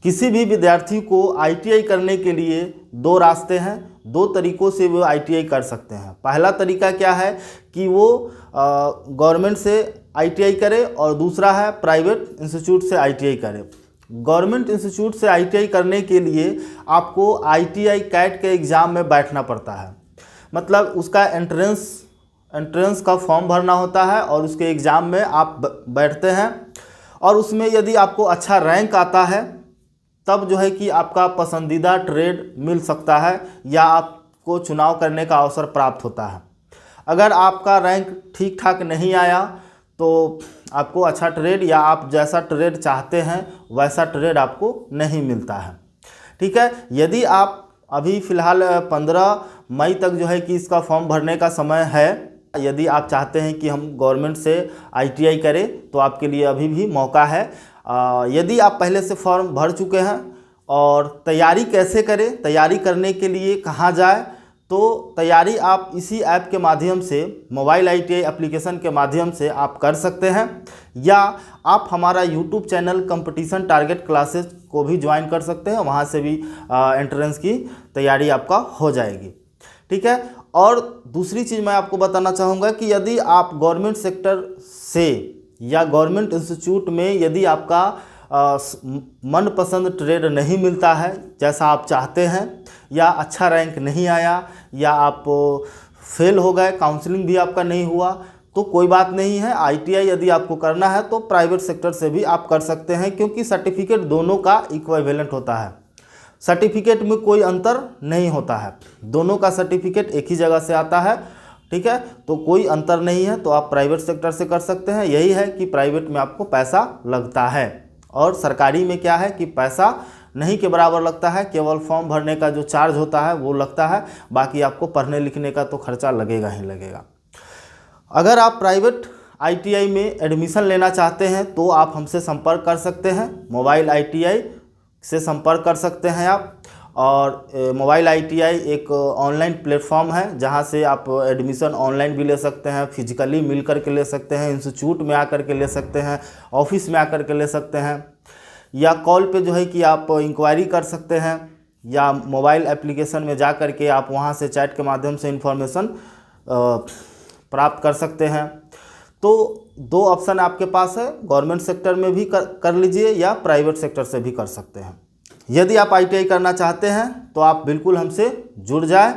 किसी भी विद्यार्थी को आईटीआई करने के लिए दो रास्ते हैं, दो तरीक़ों से वो आईटीआई कर सकते हैं। पहला तरीका क्या है कि वो गवर्नमेंट से आईटीआई करे और दूसरा है प्राइवेट इंस्टीट्यूट से आईटीआई करे। गवर्नमेंट इंस्टीट्यूट से आईटीआई करने के लिए आपको आईटीआई कैट के एग्ज़ाम में बैठना पड़ता है, मतलब उसका एंट्रेंस का फॉर्म भरना होता है और उसके एग्ज़ाम में आप बैठते हैं और उसमें यदि आपको अच्छा रैंक आता है तब जो है कि आपका पसंदीदा ट्रेड मिल सकता है या आपको चुनाव करने का अवसर प्राप्त होता है। अगर आपका रैंक ठीक ठाक नहीं आया तो आपको अच्छा ट्रेड या आप जैसा ट्रेड चाहते हैं वैसा ट्रेड आपको नहीं मिलता है। ठीक है, यदि आप अभी फ़िलहाल 15 मई तक जो है कि इसका फॉर्म भरने का समय है, यदि आप चाहते हैं कि हम गवर्नमेंट से आईटीआई करें तो आपके लिए अभी भी मौका है। यदि आप पहले से फॉर्म भर चुके हैं और तैयारी कैसे करें, तैयारी करने के लिए कहाँ जाए, तो तैयारी आप इसी ऐप के माध्यम से, मोबाइल आईटीआई एप्लीकेशन के माध्यम से आप कर सकते हैं, या आप हमारा YouTube channel competition target classes को भी ज्वाइन कर सकते हैं। वहाँ से भी एंट्रेंस की तैयारी आपका हो जाएगी। ठीक है, और दूसरी चीज़ मैं आपको बताना चाहूँगा कि यदि आप गवर्नमेंट सेक्टर से या गवर्नमेंट इंस्टीट्यूट में यदि आपका मनपसंद ट्रेड नहीं मिलता है जैसा आप चाहते हैं, या अच्छा रैंक नहीं आया, या आप फेल हो गए, काउंसलिंग भी आपका नहीं हुआ, तो कोई बात नहीं है। आईटीआई यदि आपको करना है तो प्राइवेट सेक्टर से भी आप कर सकते हैं, क्योंकि सर्टिफिकेट दोनों का इक्विवेलेंट होता है। सर्टिफिकेट में कोई अंतर नहीं होता है, दोनों का सर्टिफिकेट एक ही जगह से आता है। ठीक है, तो कोई अंतर नहीं है, तो आप प्राइवेट सेक्टर से कर सकते हैं। यही है कि प्राइवेट में आपको पैसा लगता है और सरकारी में क्या है कि पैसा नहीं के बराबर लगता है, केवल फॉर्म भरने का जो चार्ज होता है वो लगता है, बाकी आपको पढ़ने लिखने का तो खर्चा लगेगा ही लगेगा। अगर आप प्राइवेट आईटीआई में एडमिशन लेना चाहते हैं तो आप हमसे संपर्क कर सकते हैं, मोबाइल आईटीआई से संपर्क कर सकते हैं आप। और मोबाइल आईटीआई एक ऑनलाइन प्लेटफॉर्म है जहां से आप एडमिशन ऑनलाइन भी ले सकते हैं, फिजिकली मिल कर के ले सकते हैं, इंस्टीट्यूट में आकर के ले सकते हैं, ऑफिस में आकर के ले सकते हैं, या कॉल पे जो है कि आप इंक्वायरी कर सकते हैं, या मोबाइल एप्लीकेशन में जा कर के आप वहां से चैट के माध्यम से इंफॉर्मेशन प्राप्त कर सकते हैं। तो दो ऑप्शन आपके पास है, गवर्नमेंट सेक्टर में भी कर लीजिए या प्राइवेट सेक्टर से भी कर सकते हैं। यदि आप आईटीआई करना चाहते हैं तो आप बिल्कुल हमसे जुड़ जाए,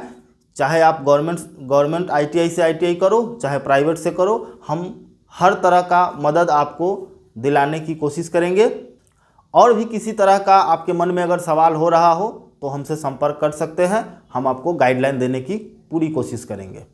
चाहे आप गवर्नमेंट आईटीआई से आईटीआई करो, चाहे प्राइवेट से करो, हम हर तरह का मदद आपको दिलाने की कोशिश करेंगे। और भी किसी तरह का आपके मन में अगर सवाल हो रहा हो तो हमसे संपर्क कर सकते हैं, हम आपको गाइडलाइन देने की पूरी कोशिश करेंगे।